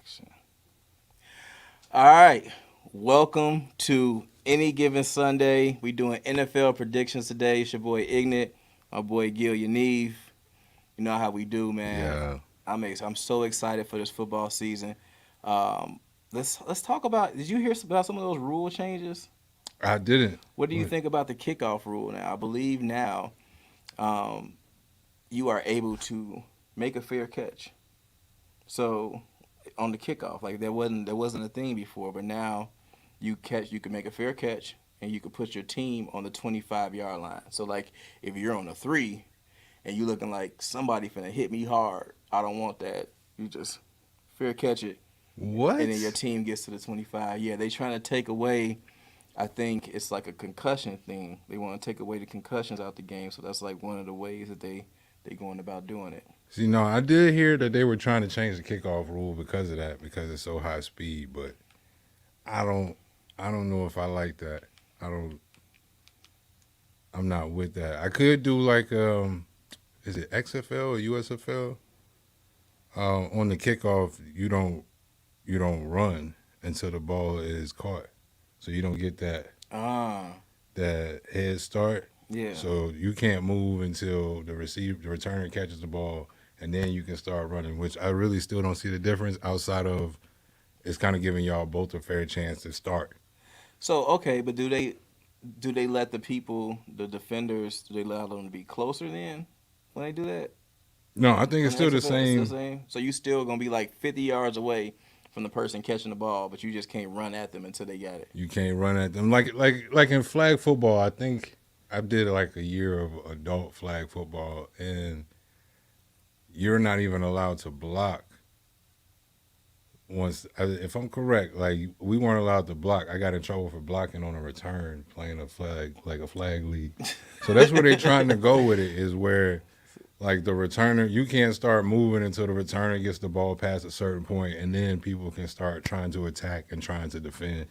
Action. All right. Welcome to Any Given Sunday. We doing NFL predictions today. It's your boy Ignat, my boy Gil Yaniv. You know how we do, man. Yeah, I'm so excited for this football season. Um, let's talk about. Did you hear about some of those rule changes? I didn't. What do you What? think about the kickoff rule now? I believe now um, you are able to make a fair catch. So on the kickoff, like there wasn't a thing before, but now you can make a fair catch and you can put your team on the 25-yard line. So like if you're on a 3 and you looking like somebody finna hit me hard, I don't want that. You just fair catch it and then your What? team gets to the 25. Yeah, they trying to take away, I think it's like a concussion thing. They want to take away the concussions out the game, so that's like one of the ways that they going about doing it. See, no, I did hear that they were trying to change the kickoff rule because of that, because it's so high speed. But I don't, I don't know if I like that. I don't. I'm not with that. I could do like, is it XFL or USFL? On the kickoff, you don't run until the ball is caught, so you don't get Ah, that head start. yeah. So you can't move until the returner catches the ball, and then you can start running. Which I really still don't see the difference outside of it's kind of giving y'all both a fair chance to start. So okay, but do they let the people, the defenders, do they allow them to be closer then when they do that? No, I think On it's the still the XFL, it's still the same. same. So you still gonna be like 50 yards away from the person catching the ball, but you just can't run at them until they got it. You can't run at them like in flag football. I think I did like a year of adult flag football, and you're not even allowed to block once if I'm correct, like we weren't allowed to block. I got in trouble for blocking on a return playing a flag like a flag league. So that's where they're trying to go with it is where like the returner you can't start moving until the returner gets the ball past a certain point and then people can start trying to attack and trying to defend.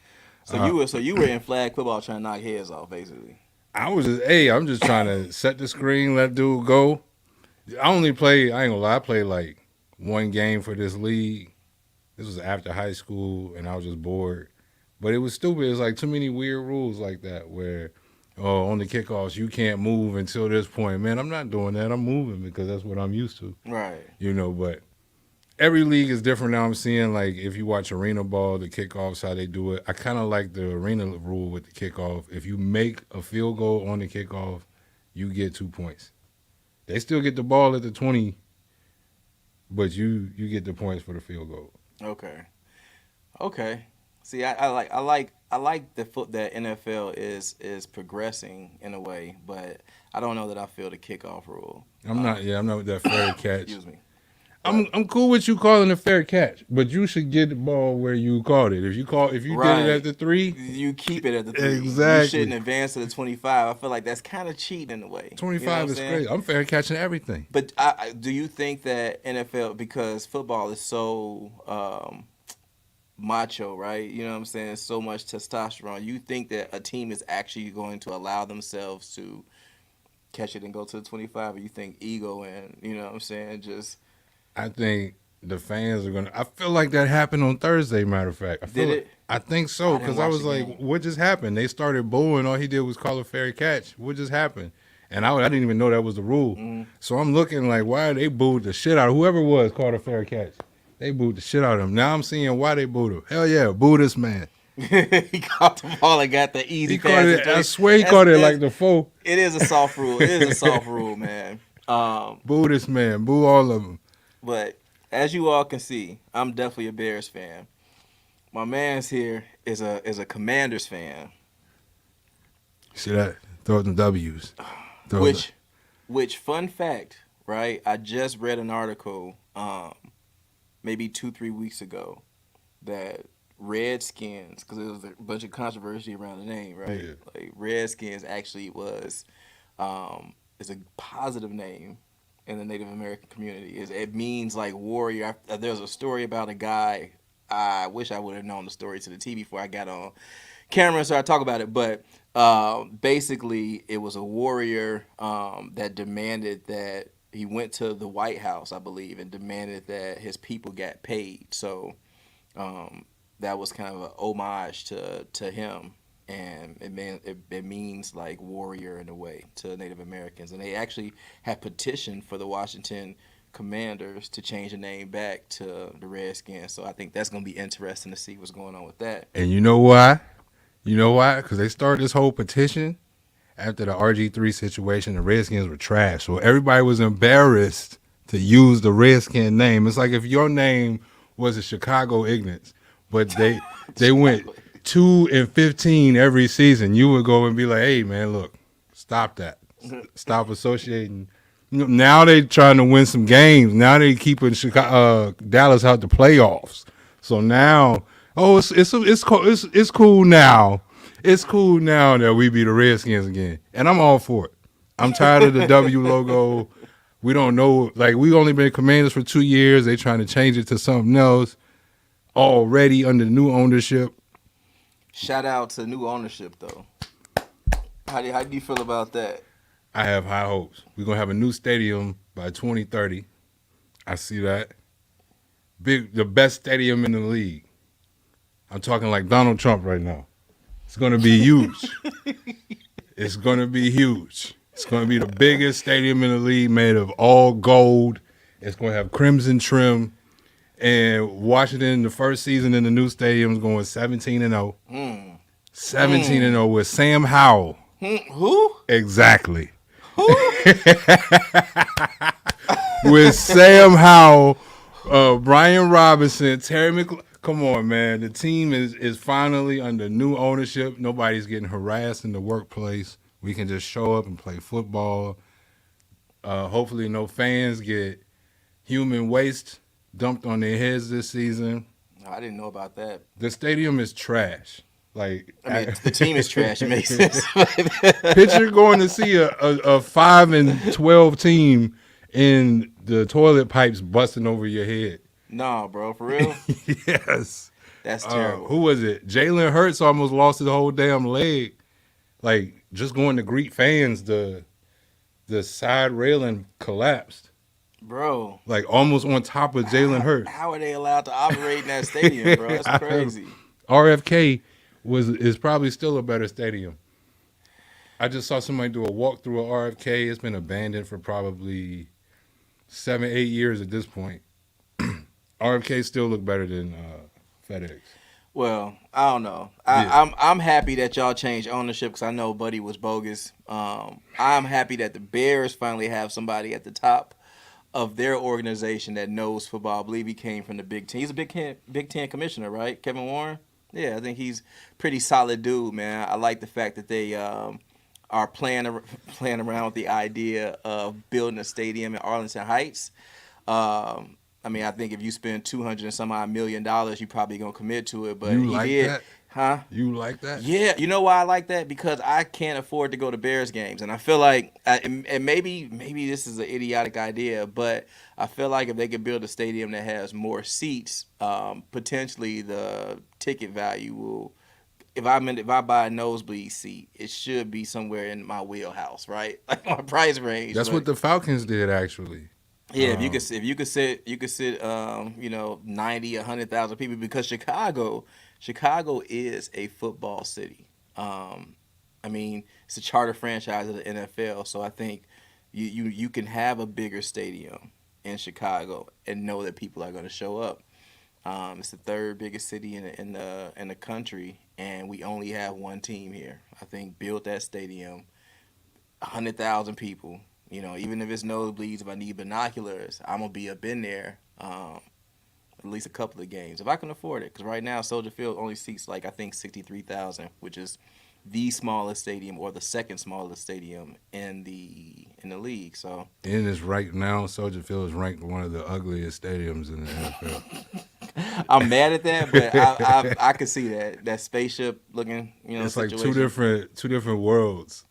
So Uh, you were in flag football trying to knock heads off, basically. I was just I'm just trying to set the screen, let dude go. I ain't gonna lie, I played like one game for this league. This was after high school, and I was just bored. But it was stupid. It's like too many weird rules like that where, oh, on the kickoffs, you can't move until this point. Man, I'm not doing that. I'm moving because that's what I'm used to, Right. But every league is different now. I'm seeing, like, if you watch arena ball, the kickoffs, how they do it. I kind of like the arena rule with the kickoff. If you make a field goal on the kickoff, you get 2 points. They still get the ball at the 20, but you get the points for the field goal. Okay. Okay. See, I like the foot that NFL is progressing in a way, but I don't know that I feel the kickoff rule. I'm not with that fair catch. Excuse me. I'm But I'm cool with you calling a fair catch, but you should get the ball where you caught it. If you did it at right, the 3, you keep it at the 3. You shouldn't exactly. advance to the 25. I feel like that's kind of cheating in a way. You know what I'm 25 is saying? crazy. I'm fair catching everything. But do you think that NFL, because football is so macho, right? You know what I'm saying? So much testosterone. You think that a team is actually going to allow themselves to catch it and go to the 25, or you think ego and you know what I'm saying? Just I think the fans are gonna. I feel like that happened on Thursday. Matter of fact, did it? I think I so didn't because I watch was the like, game. what just happened? They started booing. All he did was call a fair catch. What just happened? And I didn't even know that was the rule. Mm. So I'm looking like, why they booed the shit out of whoever it was called a fair catch? They booed the shit out of him. Now I'm seeing why they booed him. Hell yeah, boo this man. He caught the ball and got the easy He caught pass. it. I swear he caught it like the four. It is a soft rule. It is a soft rule, man. Boo this man. Boo all of them. But as you all can see, I'm definitely a Bears fan. My man's here is a Commanders fan, See that? Throw them W's. Throw them. which fun fact, right? I just read an article, maybe 2-3 weeks ago, that Redskins, because there was a bunch of controversy around the name, right? Yeah. Like Redskins actually is a positive name in the Native American community. It means like warrior. There's a story about a guy. I wish I would have known the story to the T before I got on camera, so I talk about it. But basically, it was a warrior that demanded that he went to the White House, I believe, and demanded that his people got paid. So Um, that was kind of an homage to him, and it means like warrior in a way to Native Americans. And they actually had petitioned for the Washington Commanders to change the name back to the Redskins. So I think that's going to be interesting to see what's going on with that. And you know why? You know why? Because they started this whole petition after the RG3 situation. The Redskins were trash, so everybody was embarrassed to use the Redskin name. It's like if your name was a Chicago Ignats, but they went 2-15 every season. You would go and be like, "Hey, man, look, stop that. Stop associating." You know, now they trying to win some games. Now they keeping Dallas out the playoffs. So now, oh, it's cool now. It's cool now that we be the Redskins again, and I'm all for it. I'm tired of the W logo. We don't know, like we only been Commanders for 2 years. They trying to change it to something else already under new ownership. Shout out to new ownership though. How do you feel about that? I have high hopes. We're gonna have a new stadium by 2030. I see that. The best stadium in the league. I'm talking like Donald Trump right now. It's gonna be huge. It's gonna be huge. It's gonna be the biggest stadium in the league, made of all gold. It's gonna have crimson trim. And Washington, the first season in the new stadium, is going 17-0. 17-0 with Sam Howell. Who? Exactly. Who? With Sam Howell, Brian Robinson, Terry McLaurin. Come on, man. The team is finally under new ownership. Nobody's getting harassed in the workplace. We can just show up and play football. Hopefully no fans get human waste dumped on their heads this season. I didn't know about that. The stadium is trash. Like, I mean, the team is trash. It makes sense. picture going to see a 5-12 team in the toilet pipes busting over your head. Nah, bro, for real? Yes. That's terrible. Who was it? Jalen Hurts almost lost his whole damn leg. Like, just going to greet fans, the side railing collapsed. Bro. Like, almost on top of Jalen Hurts. How are they allowed to operate in that stadium, bro? That's crazy. RFK is probably still a better stadium. I just saw somebody do a walkthrough of RFK. It's been abandoned for probably 7-8 years at this point. RFK still look better than FedEx. Well, I don't know. I'm happy that y'all changed ownership because I know Buddy was bogus. I'm happy that the Bears finally have somebody at the top of their organization that knows football. I believe he came from the Big Ten. He's a Big Ten commissioner, right? Kevin Warren? Yeah, I think he's pretty solid dude, man. I like the fact that they are playing around with the idea of building a stadium in Arlington Heights. I mean, I think if you spend $200 and some odd $1 million, you probably gonna commit to it. But You he like did, that? huh? You like that? Yeah, you know why I like that? Because I can't afford to go to Bears games, and I feel like, and maybe this is an idiotic idea, but I feel like if they could build a stadium that has more seats, potentially the ticket value will. If I buy a nosebleed seat, it should be somewhere in my wheelhouse, right? Like my price range. That's what the Falcons did, actually. Yeah, if you could sit, 90, 100,000 people because Chicago is a football city. I mean, it's a charter franchise of the NFL, so I think you can have a bigger stadium in Chicago and know that people are going to show up. It's the third biggest city in the country, and we only have one team here. I think build that stadium, 100,000 people. You know, even if it's nosebleeds, if I need binoculars, I'm gonna be up in there at least a couple of games if I can afford it. Because right now, Soldier Field only seats like I think 63,000, which is the smallest stadium or the second smallest stadium in the league. So And it's right now, Soldier Field is ranked one of the ugliest stadiums in the NFL. I'm mad at that, but I could see that spaceship looking, It's situation. like two different worlds.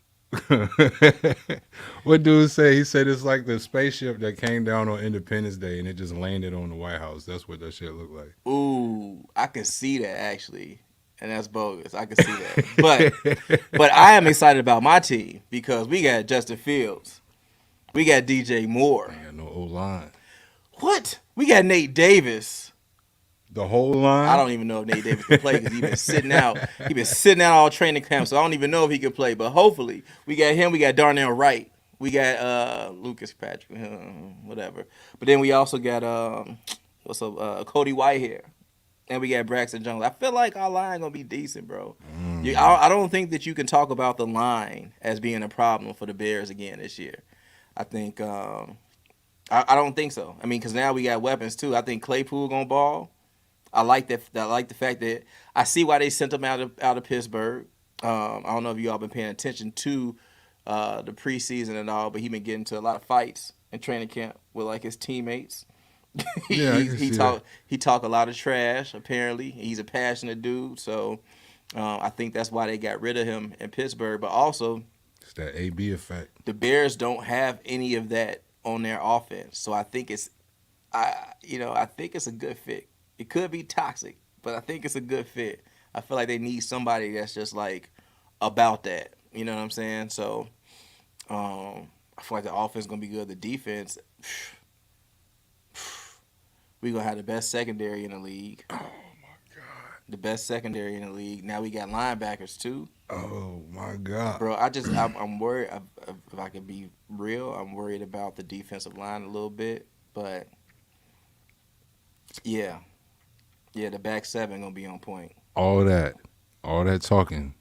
What dude say? He said it's like the spaceship that came down on Independence Day and it just landed on the White House. That's what that shit looked like. Ooh, I can see that actually, and that's bogus. I can see that, but I am excited about my team because we got Justin Fields, we got DJ Moore. Ain't got no O line. What? We got Nate Davis. The whole I line. don't even know if Nate Davis can play because he's been sitting out. He's been sitting out all training camp, so I don't even know if he can play. But hopefully, we got him. We got Darnell Wright. We got Lucas Patrick, whatever. But then we also got what's up, Cody Whitehair, and we got Braxton Jones. I feel like our line gonna be decent, bro. I don't think that you can talk about the line as being a problem for the Bears again this year. I think I don't think so. I mean, because now we got weapons too. I think Claypool gonna ball. I like that. I like the fact that I see why they sent him out of Pittsburgh. I don't know if you all been paying attention to the preseason and all, but he been getting into a lot of fights in training camp with like his teammates. Yeah, I can see that. He talk a lot of trash. Apparently, he's a passionate dude. So I think that's why they got rid of him in Pittsburgh. But also, It's that AB effect. the Bears don't have any of that on their offense. So I think I think it's a good fit. It could be toxic, but I think it's a good fit. I feel like they need somebody that's just like about that. You know what I'm saying? So I feel like the offense is gonna be good. The defense, we gonna have the best secondary in the league. Oh my god. The best secondary in the league. Now we got linebackers too. Oh my god. Bro, I'm worried. If I can be real, I'm worried about the defensive line a little bit. But yeah, the back seven gonna be on point. All that talking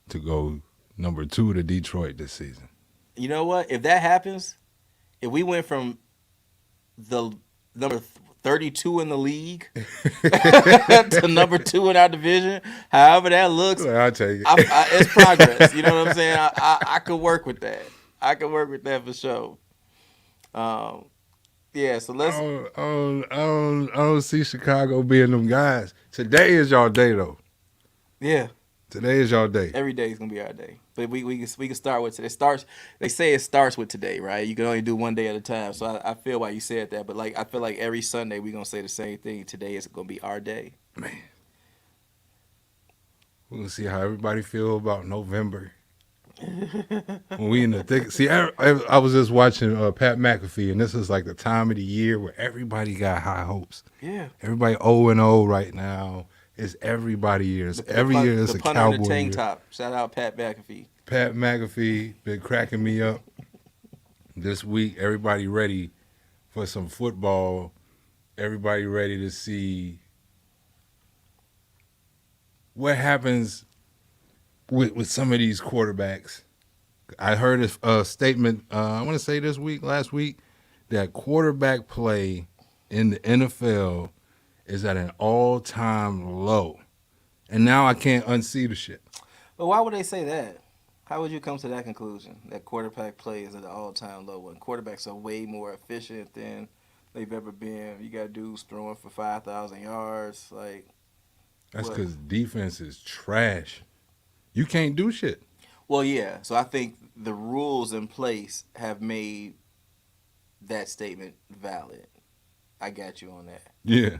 to go number 2 to Detroit this season. You know what? If that happens, if we went from the number 32 in the league to number 2 in our division, however that looks, I'll take it. It's progress. You know what I'm saying? I could work with that. I could work with that for sure. Yeah, so let's. I don't see Chicago being them guys. Today is y'all day though. Yeah, Today is y'all day. every day is gonna be our day. But we can start with today. They say it starts with today, right? You can only do one day at a time. So I feel why you said that. But like I feel like every Sunday we're gonna say the same thing. Today is gonna be our day. Man. We're gonna see how everybody feel about November. When we in the thick. See, I was just watching Pat McAfee, and this is like the time of the year where everybody got high hopes. Yeah. Everybody 0-0 right now. It's everybody year. Every year it's a punter in Cowboy the tank year. top. Shout out Pat McAfee. Pat McAfee been cracking me up this week. Everybody ready for some football. Everybody ready to see what happens with some of these quarterbacks. I heard a statement, I want to say last week, that quarterback play in the NFL is at an all-time low. And now I can't unsee the shit. But why would they say that? How would you come to that conclusion? That quarterback play is at an all-time low when quarterbacks are way more efficient than they've ever been. You got dudes throwing for 5,000 yards. Like, That's because defense is trash. You can't do shit. well, yeah. So I think the rules in place have made that statement valid. I got you on that. Yeah.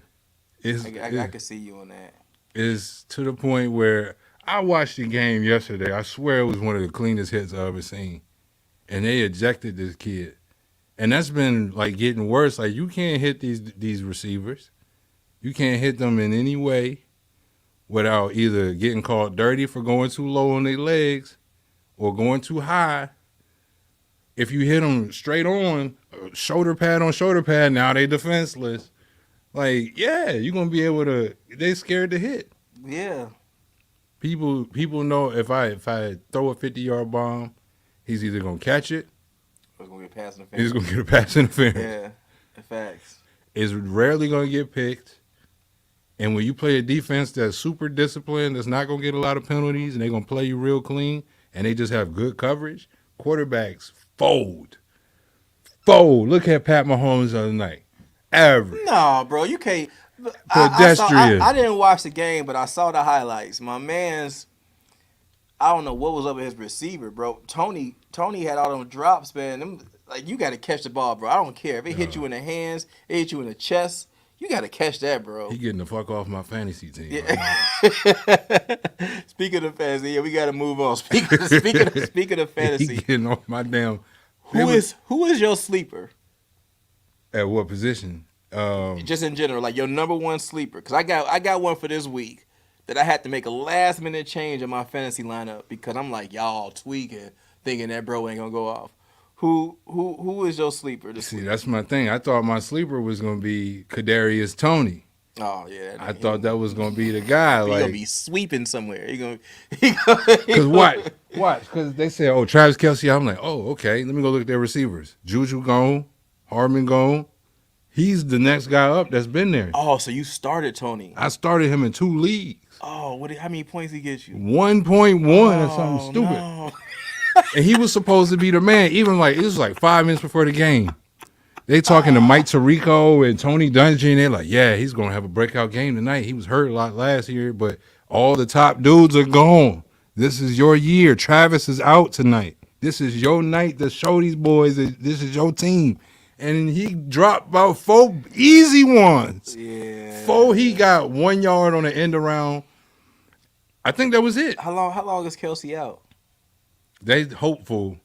I can see you on that. It's to the point where I watched the game yesterday. I swear it was one of the cleanest hits I've ever seen. And they ejected this kid. And that's been like getting worse. Like you can't hit these receivers. You can't hit them in any way without either getting called dirty for going too low on their legs or going too high. If you hit them straight on, shoulder pad on shoulder pad, now they defenseless. Like, yeah, you're going to be able to – they scared to hit. Yeah. People know if I throw a 50-yard bomb, he's either going to catch it. It's going to get pass interference. He's going to get a pass interference. Yeah, facts. It's rarely going to get picked. And when you play a defense that's super disciplined, that's not going to get a lot of penalties, and they're going to play you real clean, and they just have good coverage, quarterbacks fold. Look at Pat Mahomes the other night. Average. No, bro, you can't. Pedestrian. I didn't watch the game, but I saw the highlights. My man's, I don't know what was up with his receiver, bro. Tony had all them drops, man. Them, like, you got to catch the ball, bro. I don't care. If it hit you in the hands, it hit you in the chest, you got to catch that, bro. He getting the fuck off my fantasy team. Yeah. Right. Speaking of fantasy, yeah, we got to move on. Speaking of fantasy. He getting off my damn. Who is your sleeper? At what position? Just in general, like your number one sleeper. Because I got one for this week that I had to make a last minute change in my fantasy lineup because I'm like y'all tweaking, thinking that bro ain't gonna go off. Who is your sleeper this See, week? that's my thing. I thought my sleeper was gonna be Kadarius Tony. Oh yeah, I that thought nigga, that was gonna be the guy. he gonna Like, be sweeping somewhere. He cause gonna watch, cause they said, "Oh, Travis Kelsey." I'm like, "Oh, okay." Let me go look at their receivers. Juju gone, Hardman gone. He's the next guy up that's been there. Oh, so you started Tony. I started him in 2 leagues. Oh, how many points he get you? 1.1 or something Oh stupid. no. And he was supposed to be the man. Even like it was like 5 minutes before the game. They talking to Mike Tirico and Tony Dungy, and they're like, "Yeah, he's gonna have a breakout game tonight. He was hurt a lot last year, but all the top dudes are gone. This is your year. Travis is out tonight. This is your night to show these boys that this is your team." And he dropped about 4 easy ones. Yeah. 4, he got 1 yard on the end around. I think that was it. How long is Kelsey out? They hopeful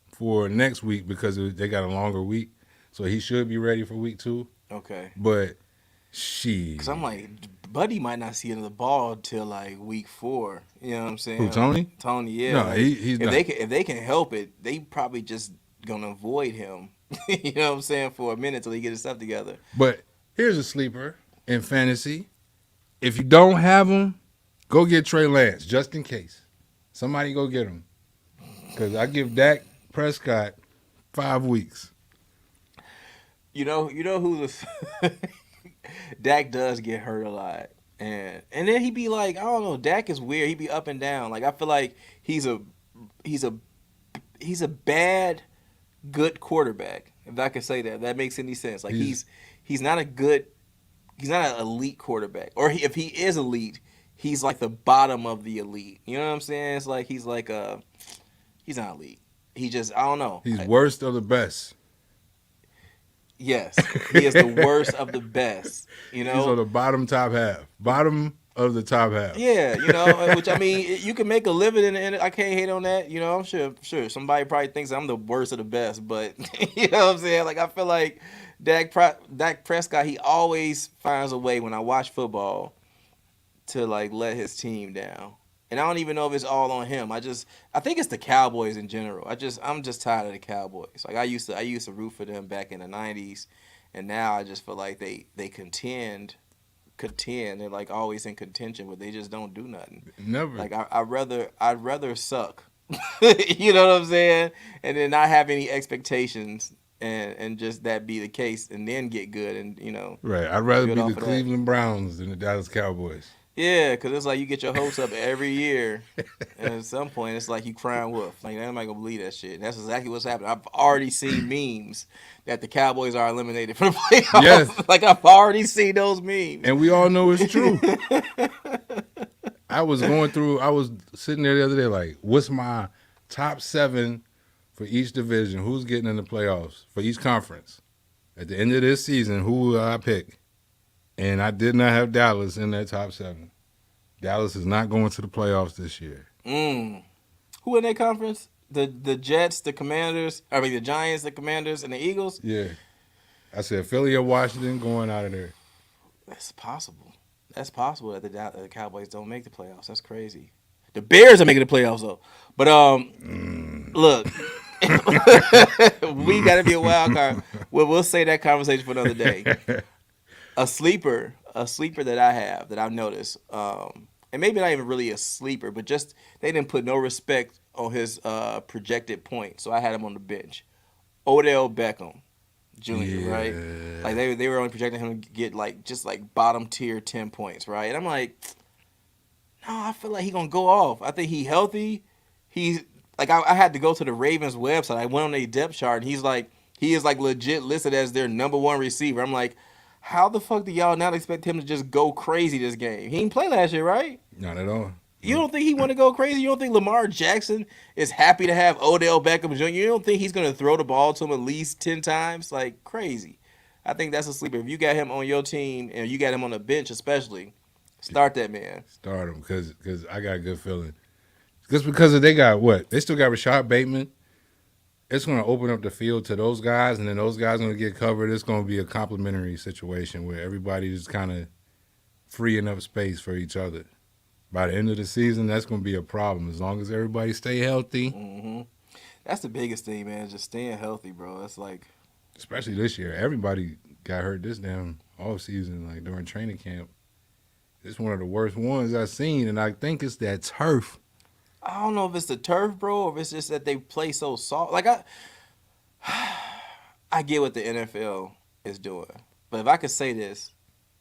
for next week because they got a longer week, so he should be ready for week 2. Okay. But she, Because I'm like, Buddy might not see another ball till like week 4. You know what I'm saying? who, Tony? Tony, yeah. No, like, he's if not. they can help it, they probably just gonna avoid him. You know what I'm saying, for a minute till he get his stuff together. But here's a sleeper in fantasy. If you don't have him, go get Trey Lance just in case. Somebody go get him. Because I give Dak Prescott 5 weeks. You know who the Dak does get hurt a lot, and then he be like, I don't know, Dak is weird. He be up and down. Like I feel like he's a bad good quarterback. If I could say that, if that makes any sense. Like he's not he's not an elite quarterback, or if he is elite, he's like the bottom of the elite. You know what I'm saying? It's like he's not elite. He just, I don't know. He's worst of the best. Yes, he is the worst of the best. You know, He's on the bottom top half. Bottom of the top half. yeah, which I mean, you can make a living in it. I can't hate on that. I'm sure somebody probably thinks I'm the worst of the best, but you know what I'm saying? Like I feel like Dak Prescott, he always finds a way when I watch football to like let his team down. And I don't even know if it's all on him. I think it's the Cowboys in general. I'm just tired of the Cowboys. Like I used to root for them back in the 90s, and now I just feel like they contend. They're like always in contention, but they just don't do nothing. Never. Like I'd rather suck. You know what I'm saying? And then not have any expectations and just that be the case and then get good and Right. I'd rather be build off the of that. Cleveland Browns than the Dallas Cowboys. Yeah, because it's like you get your hopes up every year, and at some point it's like you crying wolf. Like nobody gonna believe that shit. And that's exactly what's happening. I've already seen memes that the Cowboys are eliminated from the playoffs. Yes. Like I've already seen those memes. And we all know it's true. I was sitting there the other day like, what's my top 7 for each division? Who's getting in the playoffs for each conference? At the end of this season, who will I pick? And I did not have Dallas in that top 7. Dallas is not going to the playoffs this year. Who in that conference? The Jets, the Commanders. I mean the Giants, the Commanders, and the Eagles. Yeah. I said Philly or Washington going out of there. That's possible. That's possible that the Cowboys don't make the playoffs. That's crazy. The Bears are making the playoffs though. But look, we got to be a wild card. We'll say that conversation for another day. A sleeper that I have that I've noticed, and maybe not even really a sleeper, but just they didn't put no respect on his projected points, so I had him on the bench. Odell Beckham Jr., right? Like they were only projecting him to get just bottom tier 10 points, right? And I'm like, no, I feel like he's gonna go off. I think he's healthy. He's like I had to go to the Ravens website. I went on their depth chart, and he is legit listed as their number 1 receiver. I'm like, how the fuck do y'all not expect him to just go crazy this game? He didn't play last year, right? Not at all. You don't think he want to go crazy? You don't think Lamar Jackson is happy to have Odell Beckham Jr.? You don't think he's going to throw the ball to him at least 10 times? Like, crazy. I think that's a sleeper. If you got him on your team and you got him on the bench especially, start that man. Start him because I got a good feeling. Just because they got what? They still got Rashad Bateman. it's going to open up the field to those guys, and then those guys are going to get covered. It's going to be a complementary situation where everybody is kind of freeing up space for each other. By the end of the season, that's going to be a problem. As long as everybody stay healthy, Hmm. That's the biggest thing, man. Just staying healthy, bro. It's like, especially this year, everybody got hurt this damn off season, like during training camp. It's one of the worst ones I've seen, and I think it's that turf. I don't know if it's the turf, bro, or if it's just that they play so soft. Like I get what the NFL is doing, but if I could say this,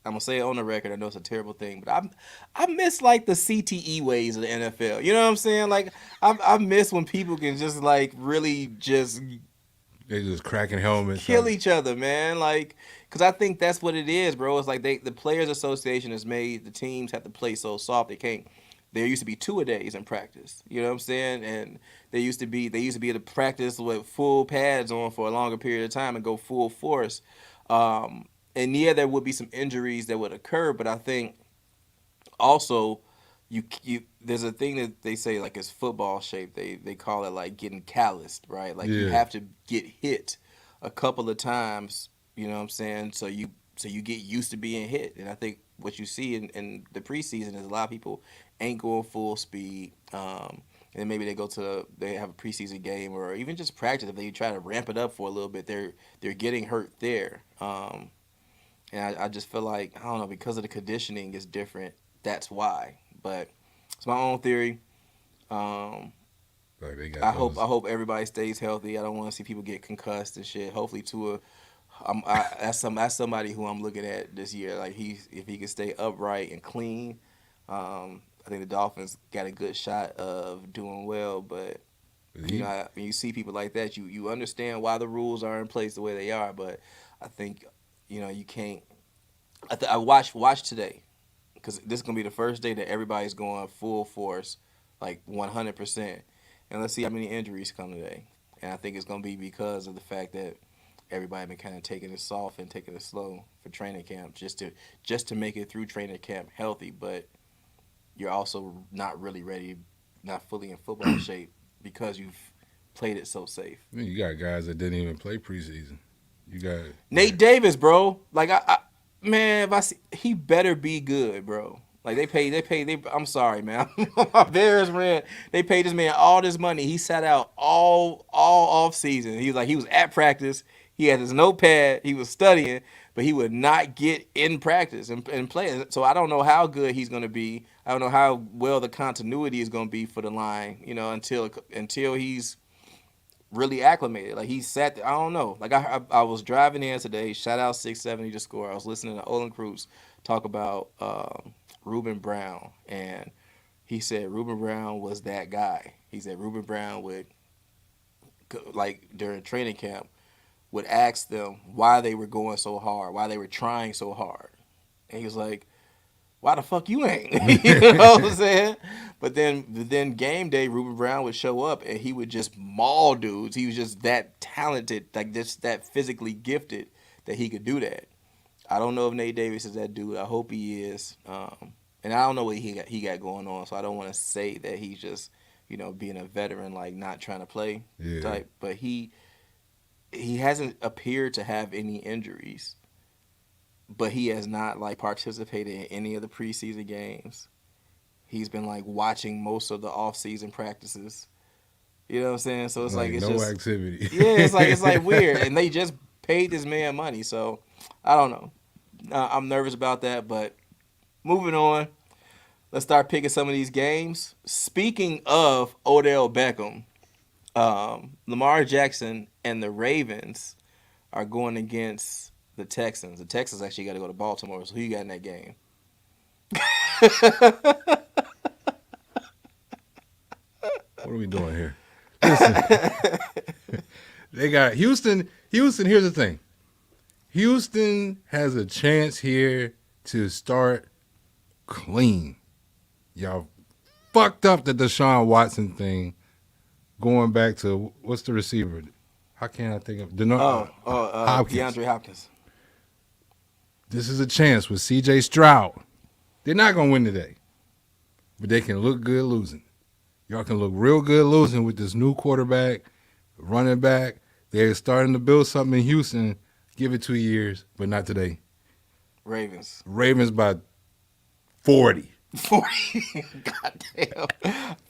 I'm gonna say it on the record. I know it's a terrible thing, but I miss like the CTE ways of the NFL. You know what I'm saying? Like I miss when people can just like really just They just cracking helmets. kill each other, man. Like, cause I think that's what it is, bro. It's like the players' association has made the teams have to play so soft they can't. There used to be two-a-days in practice. You know what I'm saying? And they used to be able to practice with full pads on for a longer period of time and go full force. And yeah, there would be some injuries that would occur, but I think also you there's a thing that they say like it's football shape. They call it like getting calloused, right? Like you Yeah, have to get hit a couple of times, you know what I'm saying? So you get used to being hit. And I think what you see in the preseason is a lot of people ain't going full speed. And maybe they have a preseason game or even just practice. If they try to ramp it up for a little bit, they're getting hurt there. And I just feel like I don't know because of the conditioning is different. That's why. But it's my own theory. Um, like they got I hope those. I hope everybody stays healthy. I don't want to see people get concussed and shit. Hopefully, Tua, that's somebody who I'm looking at this year. Like if he can stay upright and clean, I think the Dolphins got a good shot of doing well. But He, when you see people like that, you understand why the rules are in place the way they are. But I think you can't. I watched today because this is gonna be the first day that everybody's going full force, like 100%. And let's see how many injuries come today. And I think it's gonna be because of the fact that everybody been kind of taking it soft and taking it slow for training camp, just to make it through training camp healthy. But you're also not really ready, not fully in football shape because you've played it so safe. I mean, you got guys that didn't even play preseason. You got Nate Davis, bro. Like man, if I see, he better be good, bro. Like I'm sorry, man. Bears ran. They paid this man all this money. He sat out all off season. He was at practice. He had his notepad. He was studying, but he would not get in practice and play. So I don't know how good he's gonna be. I don't know how well the continuity is gonna be for the line. Until he's really acclimated. Like he sat there, I don't know. Like I was driving in today. Shout out 670 to score. I was listening to Olin Cruz talk about Ruben Brown, and he said Ruben Brown was that guy. He said Ruben Brown would like during training camp would ask them why they were going so hard, why they were trying so hard, and he was like, why the fuck you ain't? You know what I'm saying? But then game day, Ruben Brown would show up and he would just maul dudes. He was just that talented, like just that physically gifted that he could do that. I don't know if Nate Davis is that dude. I hope he is. And I don't know what he got going on, so I don't want to say that he's just being a veteran, like not trying to play yeah. type. But he hasn't appeared to have any injuries, but he has not like participated in any of the preseason games. He's been like watching most of the off-season practices. You know what I'm saying? So it's like Like it's no just activity. yeah, it's like weird, and they just paid this man money. So I don't know. I'm nervous about that, but moving on. Let's start picking some of these games. Speaking of Odell Beckham, Lamar Jackson and the Ravens are going against the Texans. The Texans actually got to go to Baltimore. So who you got in that game? What are we doing here? Listen, they got Houston. Houston, here's the thing. Houston has a chance here to start clean. Y'all fucked up the Deshaun Watson thing going back to what's the receiver? How can I think of Hopkins? DeAndre Hopkins. This is a chance with C.J. Stroud. They're not gonna win today, but they can look good losing. Y'all can look real good losing with this new quarterback Running back, they're starting to build something in Houston. Give it 2 years, but not today. Ravens. Ravens by 40. 40. Goddamn.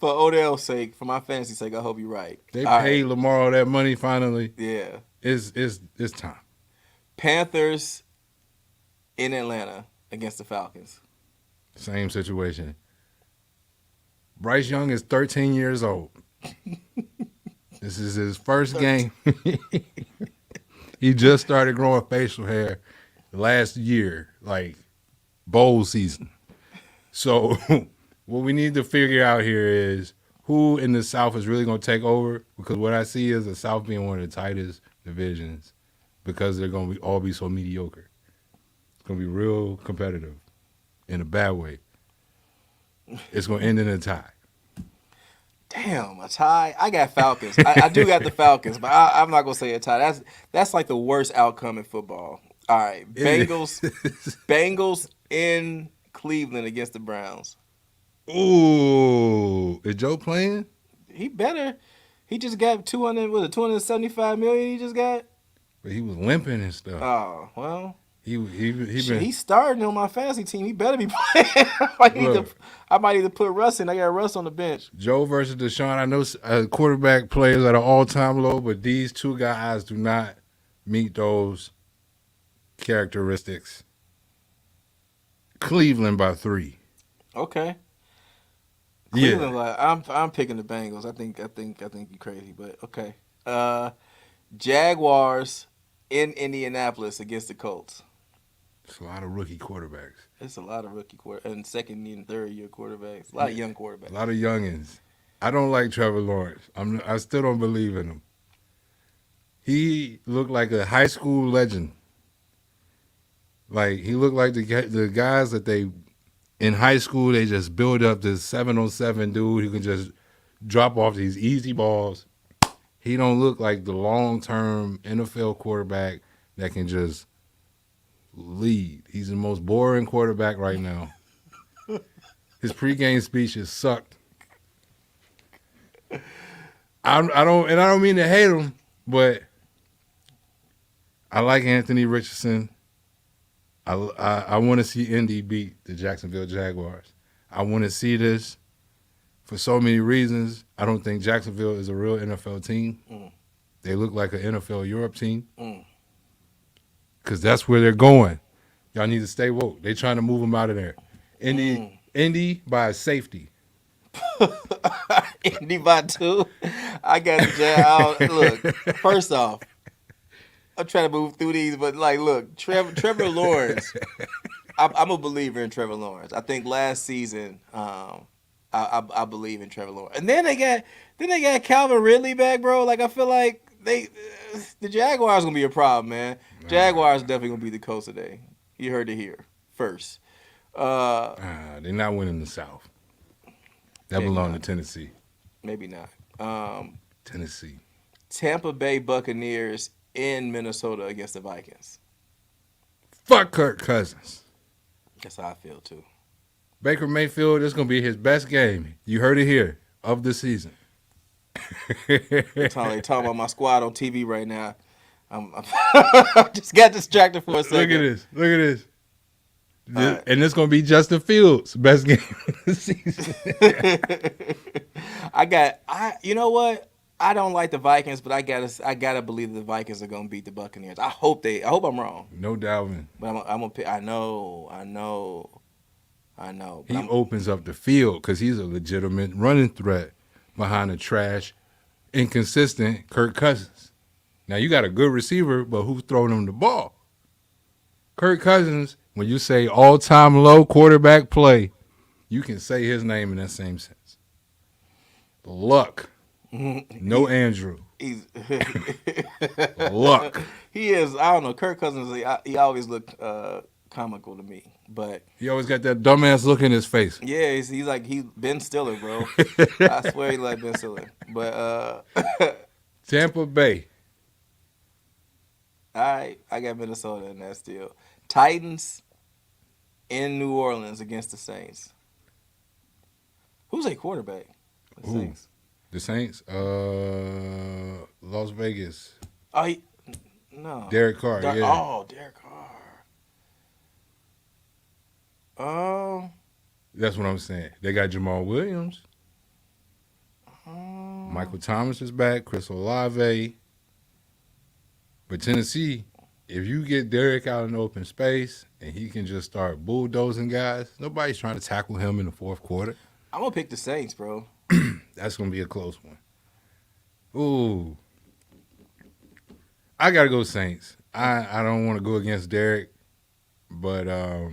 For Odell's sake, for my fantasy sake, I hope you're right. They All paid right. Lamar all that money finally. Yeah. It's time. Panthers in Atlanta against the Falcons. Same situation. Bryce Young is 13 years old. This is his first game. He just started growing facial hair last year, like bowl season. So what we need to figure out here is who in the South is really going to take over, because what I see is the South being one of the tightest divisions because they're going to all be so mediocre. It's going to be real competitive in a bad way. It's going to end in a tie. Damn, a tie. I got Falcons. I do got the Falcons, but I'm not gonna say a tie. That's like the worst outcome in football. All right, Bengals in Cleveland against the Browns. Ooh, is Joe playing? He better. He just got 275 million. He just got. But he was limping and stuff. Oh well. He been. He's starting on my fantasy team. He better be playing. I might need to put Russ in. I got Russ on the bench. Joe versus Deshaun. I know quarterback players at an all-time low, but these two guys do not meet those characteristics. Cleveland by 3. Okay. Yeah. Cleveland, I'm picking the Bengals. I think you're crazy, but okay. Jaguars in Indianapolis against the Colts. It's a lot of rookie quarterbacks. It's a lot of rookie and second and third year quarterbacks. A lot of young quarterbacks. A lot of youngins. I don't like Trevor Lawrence. I still don't believe in him. He looked like a high school legend. Like he looked like the guys that they in high school they just build up this 7-on-7 dude who can just drop off these easy balls. He don't look like the long-term NFL quarterback that can just lead. He's the most boring quarterback right now. His pregame speeches sucked. I don't mean to hate him, but I like Anthony Richardson. I want to see Indy beat the Jacksonville Jaguars. I want to see this for so many reasons. I don't think Jacksonville is a real NFL team. They look like an NFL Europe team. Because that's where they're going. Y'all need to stay woke. They trying to move them out of there. Indy by safety. Indy by 2. I got the Jag. Look, first off, I'm trying to move through these, but like, look, Trevor Lawrence. I'm a believer in Trevor Lawrence. I think last season, I believe in Trevor Lawrence, and then they got Calvin Ridley back, bro. Like I feel like the Jaguars gonna be a problem, man. Jaguars definitely gonna be the Colts today. You heard it here first. They're not winning the South. That belongs to Tennessee. Maybe not. Tennessee. Tampa Bay Buccaneers in Minnesota against the Vikings. Fuck Kirk Cousins. That's how I feel too. Baker Mayfield, this is going to be his best game. You heard it here of the season. Talking about my squad on TV right now. I just got distracted for a second. Look at this. And it's going to be Justin Fields' best game of the season. You know what? I don't like the Vikings, but I gotta believe the Vikings are gonna beat the Buccaneers. I hope I'm wrong. No doubting. But I'm gonna pick. I know. He opens up the field because he's a legitimate running threat behind a trash, inconsistent Kirk Cousins. Now you got a good receiver, but who's throwing him the ball? Kirk Cousins, when you say all-time low quarterback play, you can say his name in that same sense. Luck. No Andrew. He's Luck. He is. I don't know. Kirk Cousins. He always looked comical to me, but he always got that dumbass look in his face. Yeah, he's like Ben Stiller, bro. I swear he like Ben Stiller. But Tampa Bay. All right, I got Minnesota in that still. Titans in New Orleans against the Saints. Who's a quarterback? The Saints. The Saints, Las Vegas. Oh, no. Derek Carr, yeah. Derek Carr. That's what I'm saying. They got Jamal Williams. Michael Thomas is back. Chris Olave. But Tennessee, if you get Derek out in the open space and he can just start bulldozing guys, nobody's trying to tackle him in the fourth quarter. I'm gonna pick the Saints, bro. That's going to be a close one. Ooh. I got to go Saints. I don't want to go against Derek, but I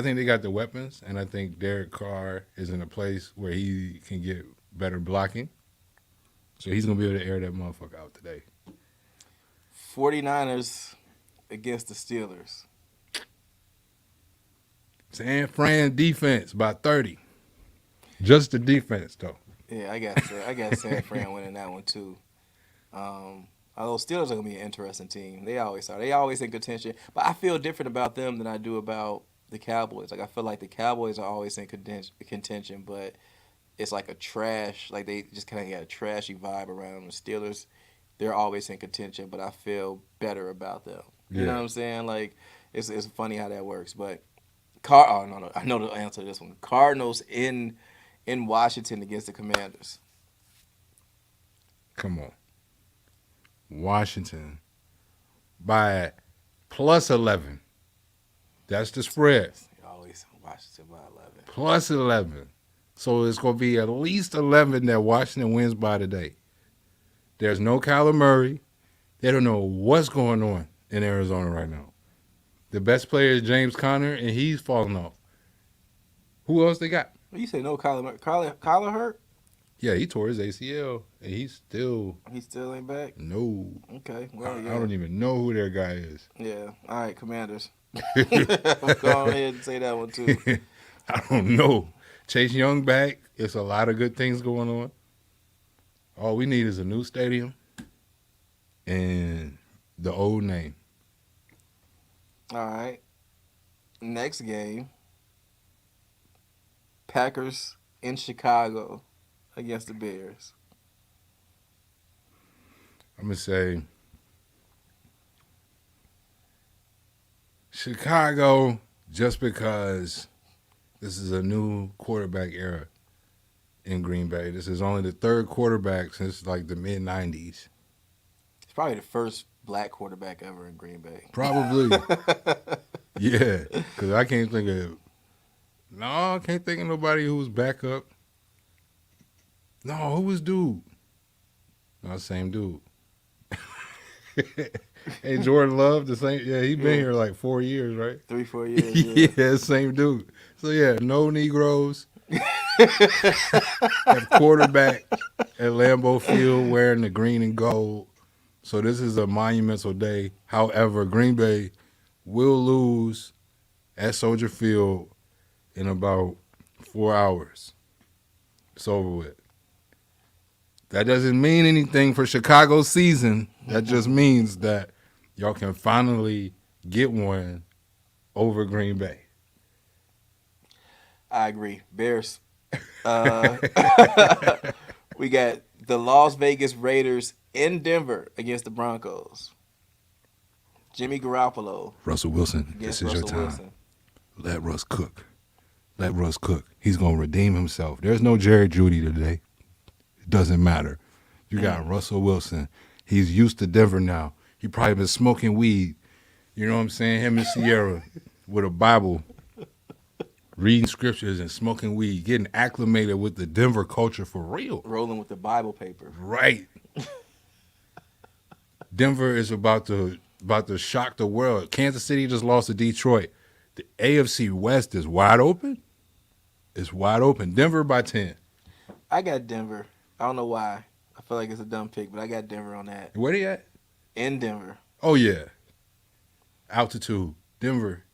think they got the weapons, and I think Derek Carr is in a place where he can get better blocking. So he's going to be able to air that motherfucker out today. 49ers against the Steelers. San Fran defense by 30. Just the defense, though. Yeah, I got San Fran winning that one too. Although Steelers are gonna be an interesting team. They always are. They always in contention. But I feel different about them than I do about the Cowboys. Like I feel like the Cowboys are always in contention, but it's like a trash. Like they just kind of got a trashy vibe around them. The Steelers, they're always in contention, but I feel better about them. You know what I'm saying? Like it's funny how that works. But oh no, I know the answer to this one. Cardinals in Washington against the Commanders. Come on. Washington by plus 11. That's the spread. Always Washington by 11. Plus 11. So it's going to be at least 11 that Washington wins by today. There's no Kyler Murray. They don't know what's going on in Arizona right now. The best player is James Conner, and he's falling off. Who else they got? You say no Kyler Murray. Kyler hurt? Yeah, he tore his ACL, and he still ain't back? No. Okay, well, yeah. I don't even know who their guy is. Yeah, all right, Commanders. Go ahead and say that one, too. I don't know. Chase Young back. It's a lot of good things going on. All we need is a new stadium and the old name. All right. Next game, Packers in Chicago against the Bears. I'm going to say Chicago just because this is a new quarterback era in Green Bay. This is only the third quarterback since like the mid-90s. It's probably the first black quarterback ever in Green Bay. Probably. Yeah, because I can't think of nobody who was backup. No, who was dude? No, same dude. Hey, Jordan Love, the same. Yeah, he been here like 4 years, right? 3-4 years. Yeah, same dude. So yeah, no Negroes. Have quarterback at Lambeau Field wearing the green and gold. So this is a monumental day. However, Green Bay will lose at Soldier Field in about 4 hours. It's over with. That doesn't mean anything for Chicago's season. That just means that y'all can finally get one over Green Bay. I agree. Bears. We got the Las Vegas Raiders in Denver against the Broncos. Jimmy Garoppolo. Russell Wilson, this is your time. Let Russ cook. Let Russ cook. He's going to redeem himself. There's no Jerry Jeudy today. It doesn't matter. You got Russell Wilson. He's used to Denver now. He probably been smoking weed. You know what I'm saying? Him and Sierra with a Bible, reading scriptures and smoking weed, getting acclimated with the Denver culture for real. Rolling with the Bible paper. Right. Denver is about to shock the world. Kansas City just lost to Detroit. The AFC West is wide open. It's wide open. Denver by 10. I got Denver. I don't know why. I feel like it's a dumb pick, but I got Denver on that. Where they at? In Denver. Oh, yeah. Altitude. Denver.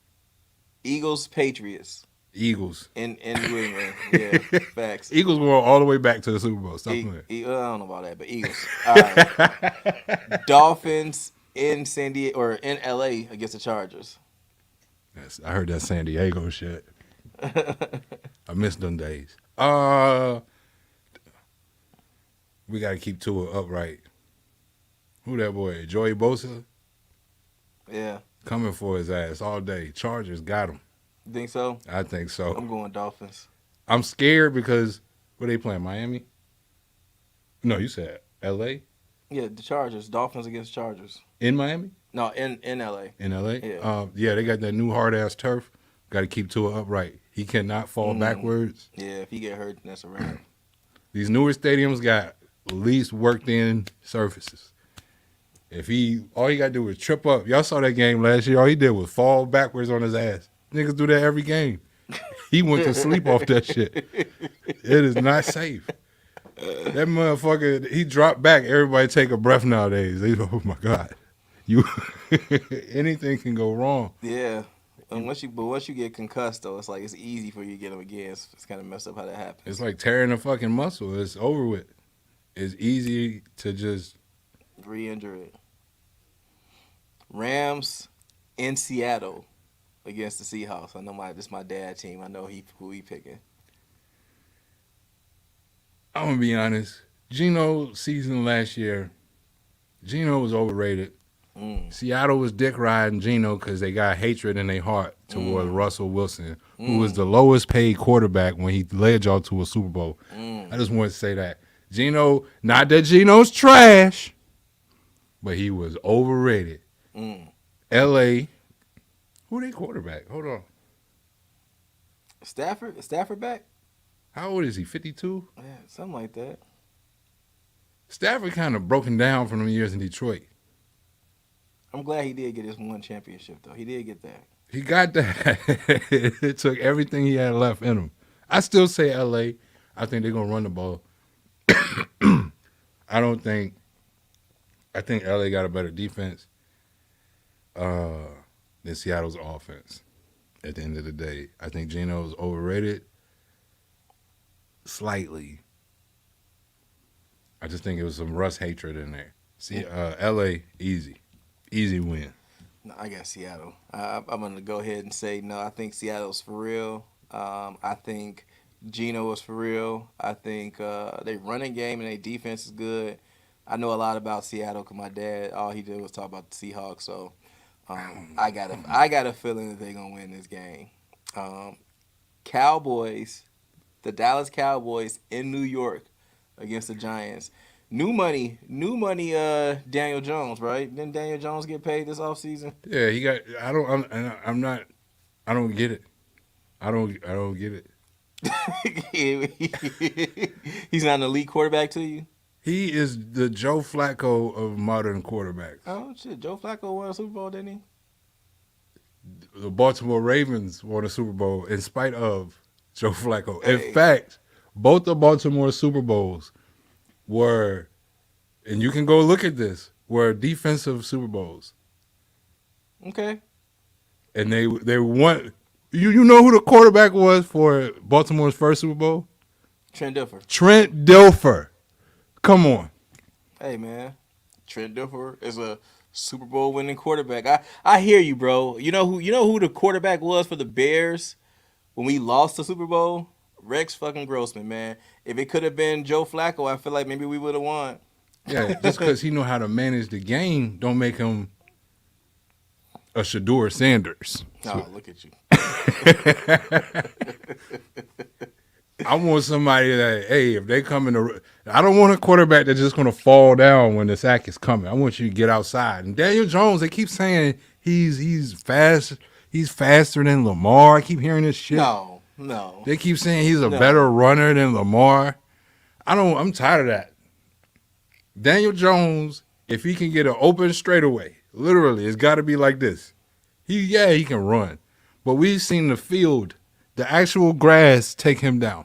Eagles, Patriots. Eagles. In New England. Yeah, facts. Eagles going all the way back to the Super Bowl. Stop playing. I don't know about that, but Eagles. All right. Dolphins in San Diego or in LA against the Chargers. Yes, I heard that San Diego shit. I missed them days. We got to keep Tua upright. Who that boy? Joey Bosa Yeah, coming for his ass all day. Chargers got him. you think so? I think so. I'm going Dolphins. I'm scared because what they playing? Miami? No, you said L.A. Yeah, the Chargers. Dolphins against Chargers. in Miami No, in LA. in L.A. Yeah. Yeah, they got that new hard ass turf. Got to keep Tua upright. He cannot fall backwards. Yeah, if he get hurt, that's a wrap. These newer stadiums got least worked in surfaces. If all he got to do is trip up. Y'all saw that game last year. All he did was fall backwards on his ass. Niggas do that every game. He went to sleep off that shit. It is not safe. That motherfucker, he dropped back. Everybody take a breath nowadays. Oh my God. You anything can go wrong. Yeah. And once you get concussed though, it's like it's easy for you to get them again. It's kind of messed up how that happens. It's like tearing a fucking muscle. It's over with. It's easy to just Re-injure it. Rams in Seattle against the Seahawks. I know this is my dad team. I know who he picking. I'm gonna be honest. Geno season last year, Geno was overrated. Seattle was dick riding Geno because they got hatred in their heart towards Russell Wilson, who was the lowest paid quarterback when he led y'all to a Super Bowl. I just want to say that. Geno, not that Geno's trash, but he was overrated. L.A., who they quarterback? Hold on. Stafford back? How old is he, 52? Yeah, something like that. Stafford kind of broken down from them years in Detroit. I'm glad he did get his one championship, though. He did get that. He got that. It took everything he had left in him. I still say L.A. I think they're going to run the ball. I think L.A. got a better defense than Seattle's offense at the end of the day. I think Geno's overrated slightly. I just think it was some Russ hatred in there. See, L.A., easy win. No, I got Seattle. I'm going to go ahead and say no. I think Seattle's for real. I think Geno is for real. I think their running game and their defense is good. I know a lot about Seattle because my dad, all he did was talk about the Seahawks. So I got a feeling that they're going to win this game. Cowboys, the Dallas Cowboys in New York against the Giants. New money, Daniel Jones, right? Didn't Daniel Jones get paid this offseason? Yeah, he got. I don't get it. I don't get it. He's not an elite quarterback to you? He is the Joe Flacco of modern quarterbacks. Oh shit, Joe Flacco won a Super Bowl, didn't he? The Baltimore Ravens won a Super Bowl in spite of Joe Flacco. Hey. In fact, both the Baltimore Super Bowls were, and you can go look at this, were defensive Super Bowls. Okay. And they won. You know who the quarterback was for Baltimore's first Super Bowl? Trent Dilfer. Trent Dilfer. Come on. Hey man, Trent Dilfer is a Super Bowl winning quarterback. I hear you, bro. You know who the quarterback was for the Bears when we lost the Super Bowl? Rex fucking Grossman, man. If it could have been Joe Flacco, I feel like maybe we would have won. Yeah, just because he know how to manage the game don't make him a Shador Sanders. Oh, look at you. I want somebody that, hey, if they come in the, I don't want a quarterback that's just going to fall down when the sack is coming. I want you to get outside. And Daniel Jones, they keep saying he's fast. He's faster than Lamar. I keep hearing this shit. No. They keep saying he's a better runner than Lamar. I'm tired of that. Daniel Jones, if he can get an open straightaway, literally, it's got to be like this. He can run. But we've seen the field, the actual grass, take him down.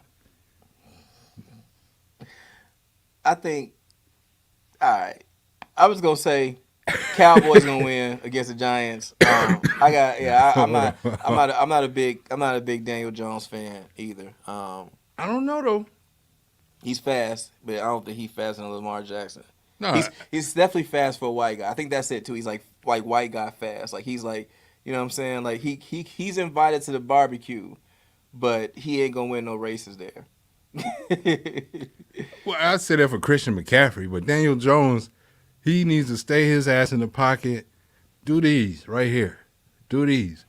I think. All right. I was gonna say Cowboys gonna win against the Giants. I'm not a big Daniel Jones fan either. I don't know though. He's fast, but I don't think he's faster than Lamar Jackson. No, he's definitely fast for a white guy. I think that's it too. He's like white guy fast. Like he's like, you know what I'm saying? Like he's invited to the barbecue, but he ain't gonna win no races there. Well, I said that for Christian McCaffrey, but Daniel Jones, he needs to stay his ass in the pocket. Do these right here. Do these.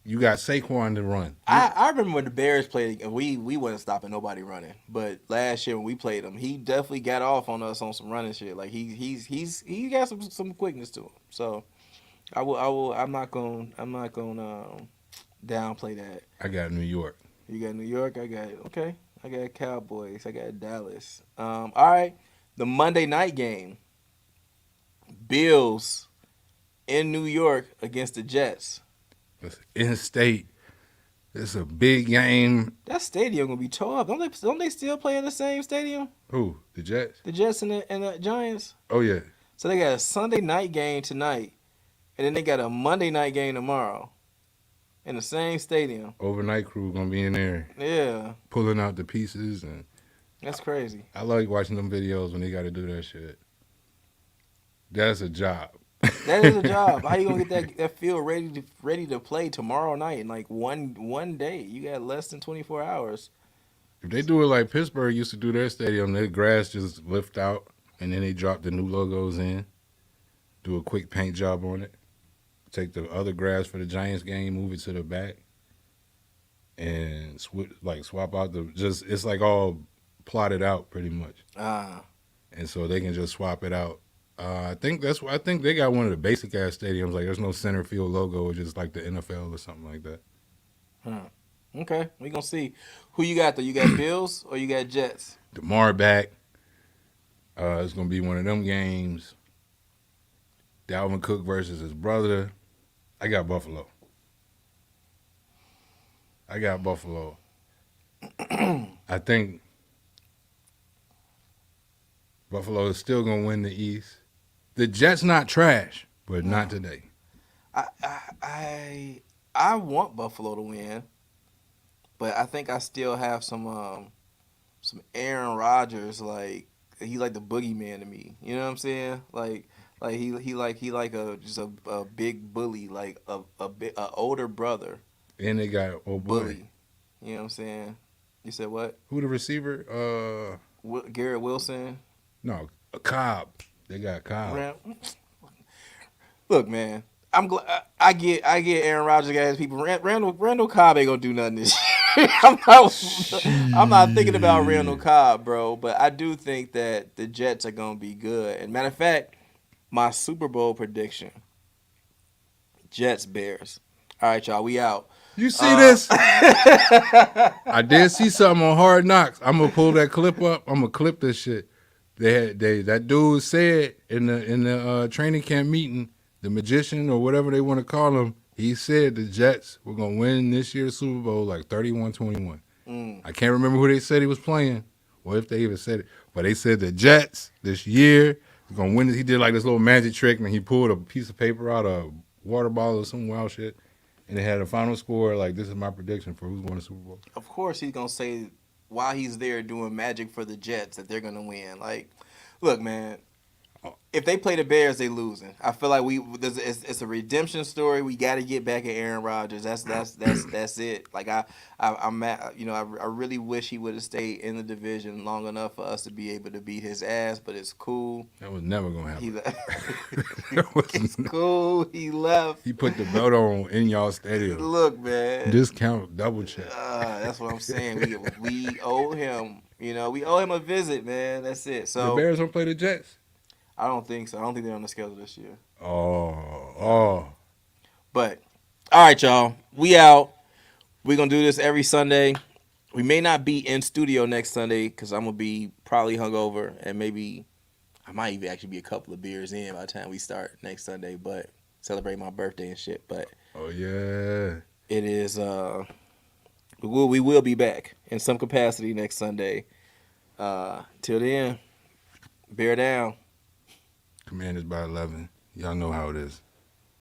You got Saquon to run. I remember when the Bears played, and we wasn't stopping nobody running. But last year when we played him, he definitely got off on us on some running shit. Like he got some quickness to him. So I'm not gonna downplay that. I got New York. You got New York. I got Cowboys. I got Dallas. All right, the Monday night game, Bills in New York against the Jets. It's in state. It's a big game. That stadium gonna be tore up. Don't they still play in the same stadium? Who? The Jets? The Jets and the Giants. Oh yeah. So they got a Sunday night game tonight, and then they got a Monday night game tomorrow, in the same stadium. Overnight crew gonna be in there Yeah, pulling out the pieces, and that's crazy. I like watching them videos when they got to do that shit. That's a job. That is a job. How you gonna get that field ready to play tomorrow night in like one day? You got less than 24 hours. If they do it like Pittsburgh used to do their stadium, their grass just lift out, and then they drop the new logos in, do a quick paint job on it, take the other grass for the Giants game, move it to the back, and swap out it's like all plotted out pretty much, and so they can just swap it out. I think they got one of the basic ass stadiums. Like there's no center field logo, it's just like the NFL or something like that. Okay, we gonna see who you got though. You got Bills or you got Jets? DeMar back. It's gonna be one of them games. Dalvin Cook versus his brother. I got Buffalo. I think Buffalo is still gonna win the East. The Jets not trash, but not today. I want Buffalo to win, but I think I still have some Aaron Rodgers, like he like the boogeyman to me. You know what I'm saying? Like he like a big bully, like a older brother And they got bully. You know what I'm saying? You said what? Who the receiver? Garrett Wilson. No, Cobb. They got Cobb. Look, man. I'm glad I get Aaron Rodgers got his people. Randall Cobb ain't gonna do nothing this year. I'm not thinking about Randall Cobb, bro. But I do think that the Jets are gonna be good. And matter of fact, my Super Bowl prediction: Jets Bears. All right, y'all, we out. You see this? I did see something on Hard Knocks. I'm gonna pull that clip up. I'm gonna clip this shit. That dude said in the training camp meeting, the magician or whatever they want to call him, he said the Jets were gonna win this year's Super Bowl like 31-21. I can't remember who they said he was playing, or if they even said it, but they said the Jets this year are gonna win. He did like this little magic trick, and he pulled a piece of paper out of a water bottle or some wild shit, and they had a final score like, this is my prediction for who's going to Super Bowl. Of course, he's gonna say while he's there doing magic for the Jets that they're gonna win. Like, look, man. If they play the Bears, they losing. I feel like it's a redemption story. We got to get back at Aaron Rodgers. That's it. Like I'm mad, I really wish he would have stayed in the division long enough for us to be able to beat his ass. But it's cool. That was never gonna happen. It's cool. He left. He put the belt on in y'all stadium. Look, man. Discount, double check. That's what I'm saying. We owe him. We owe him a visit, man. That's it. So the Bears don't play the Jets. I don't think so. I don't think they're on the schedule this year. Oh. But, all right, y'all. We out. We're going to do this every Sunday. We may not be in studio next Sunday because I'm going to be probably hungover. And maybe I might even actually be a couple of beers in by the time we start next Sunday. But celebrate my birthday and shit. But oh, yeah. It is, we will be back in some capacity next Sunday. Till then, bear down. Commanders by 11. Y'all know how it is.